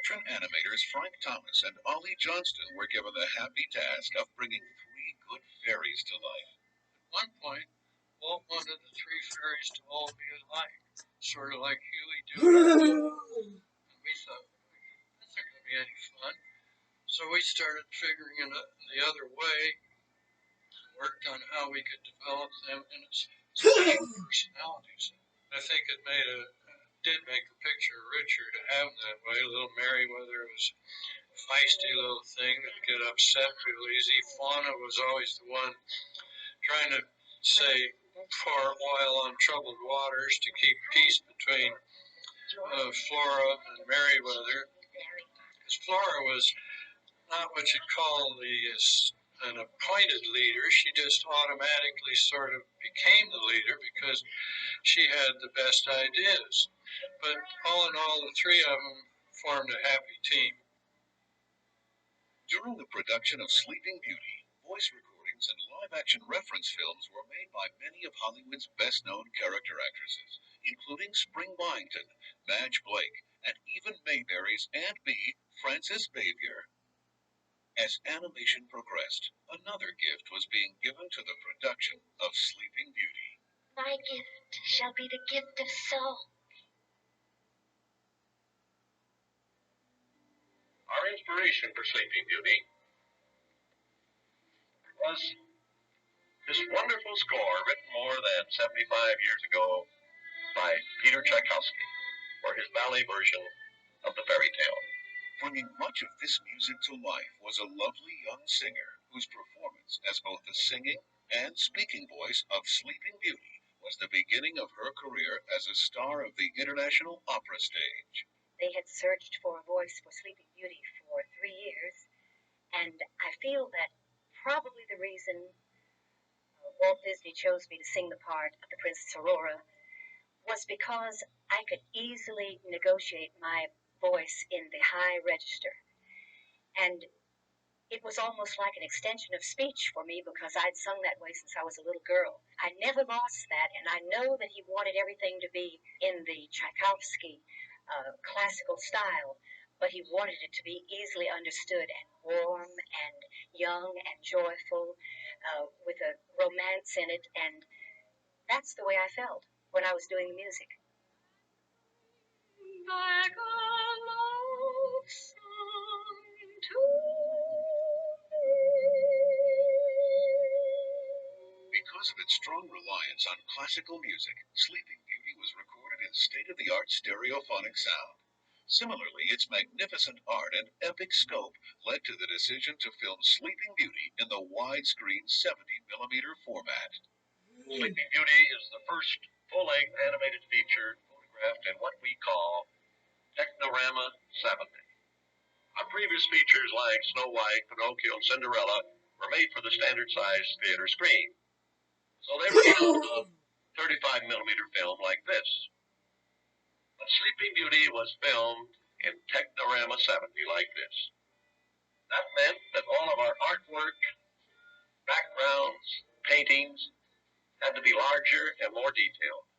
Veteran animators Frank Thomas and Ollie Johnston were given the happy task of bringing three good fairies to life. At one point, Walt wanted the three fairies to all be alike, sort of like Huey, Dewey, and we thought, that's not going to be any fun. So we started figuring it the other way, worked on how we could develop them in special personalities. I think it did make the picture richer to have them that way. Little Merryweather was a feisty little thing that get upset real easy. Fauna was always the one trying to say pour oil on troubled waters to keep peace between Flora and Merryweather. Because Flora was not what you'd call an appointed leader. She just automatically sort of became the leader because she had the best ideas. But all in all, the three of them formed a happy team. During the production of Sleeping Beauty, voice recordings and live-action reference films were made by many of Hollywood's best-known character actresses, including Spring Byington, Madge Blake, and even Mayberry's Aunt Bee, Frances Xavier. As animation progressed, another gift was being given to the production of Sleeping Beauty. My gift shall be the gift of song. Our inspiration for Sleeping Beauty was this wonderful score written more than 75 years ago by Peter Tchaikovsky for his ballet version of the fairy tale. Bringing much of this music to life was a lovely young singer whose performance as both the singing and speaking voice of Sleeping Beauty was the beginning of her career as a star of the international opera stage. They had searched for a voice for Sleeping Beauty for 3 years, and I feel that probably the reason Walt Disney chose me to sing the part of the Princess Aurora was because I could easily negotiate my voice in the high register. And it was almost like an extension of speech for me because I'd sung that way since I was a little girl. I never lost that, and I know that he wanted everything to be in the Tchaikovsky classical style, but he wanted it to be easily understood and warm and young and joyful with a romance in it, and that's the way I felt when I was doing the music. Like a love song to Because of its strong reliance on classical music, Sleeping Beauty was recorded in state-of-the-art stereophonic sound. Similarly, its magnificent art and epic scope led to the decision to film Sleeping Beauty in the widescreen 70mm format. Sleeping Beauty is the first full-length animated feature photographed in what we call Technorama 70. Our previous features like Snow White, Pinocchio, and Cinderella were made for the standard-size theater screen. So they were filmed on 35mm film like this. But Sleeping Beauty was filmed in Technorama 70 like this. That meant that all of our artwork, backgrounds, paintings had to be larger and more detailed.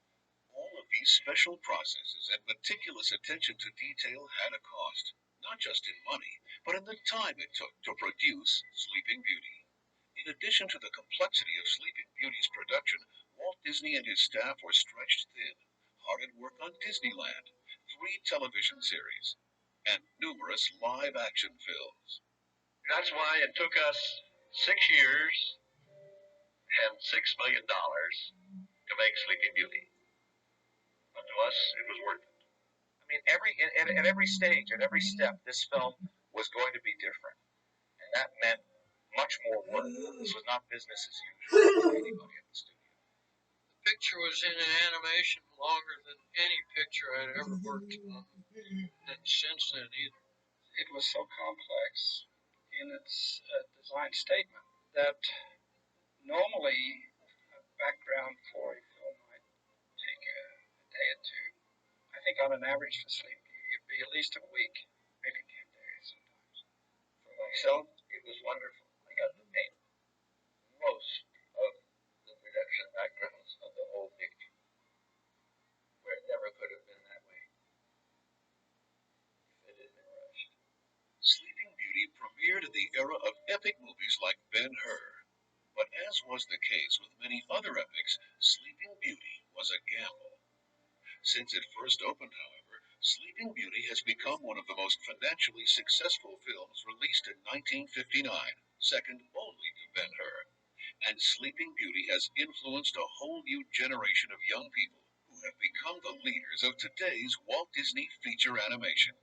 All of these special processes and meticulous attention to detail had a cost, not just in money, but in the time it took to produce Sleeping Beauty. In addition to the complexity of Sleeping Beauty's production, Walt Disney and his staff were stretched thin, hard at work on Disneyland, 3 television series, and numerous live-action films. That's why it took us 6 years and $6 million to make Sleeping Beauty. But to us, it was worth it. I mean, at every stage, at every step, this film was going to be different. And that meant much more work. This was not business as usual for anybody at the studio. The picture was in animation longer than any picture I'd ever worked on, and since then either. It was so complex in its design statement that normally a background for a film might take a day or two. I think on an average for Sleeping Beauty, it'd be at least a week, maybe 10 days sometimes. For myself, it was wonderful. I got to paint most of the production backgrounds of the whole picture, where it never could have been that way if it had been rushed. veered in the era of epic movies like Ben-Hur. But as was the case with many other epics, Sleeping Beauty was a gamble. Since it first opened, however, Sleeping Beauty has become one of the most financially successful films released in 1959, second only to Ben-Hur. And Sleeping Beauty has influenced a whole new generation of young people who have become the leaders of today's Walt Disney feature animation.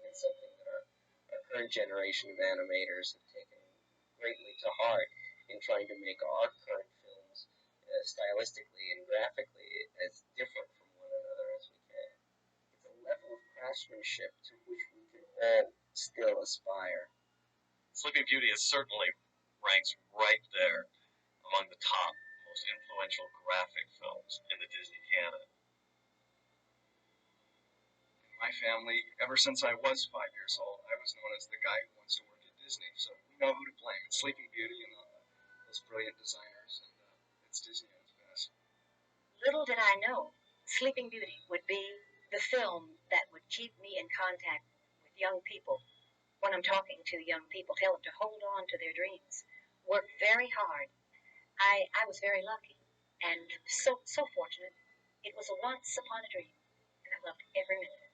It's something that our current generation of animators have taken greatly to heart in trying to make our current films stylistically and graphically as different from one another as we can. It's a level of craftsmanship to which we can all still aspire. Sleeping Beauty is certainly ranks right there among the top most influential graphic films in the Disney canon. In my family, ever since I was 5 years old, I was known as the guy who wants to work at Disney, so we know who to blame. It's Sleeping Beauty and those brilliant designers, and it's Disney at its best. Little did I know Sleeping Beauty would be the film that would keep me in contact with young people. When I'm talking to young people, tell them to hold on to their dreams, work very hard. I was very lucky and so fortunate. It was a once upon a dream, and I loved every minute.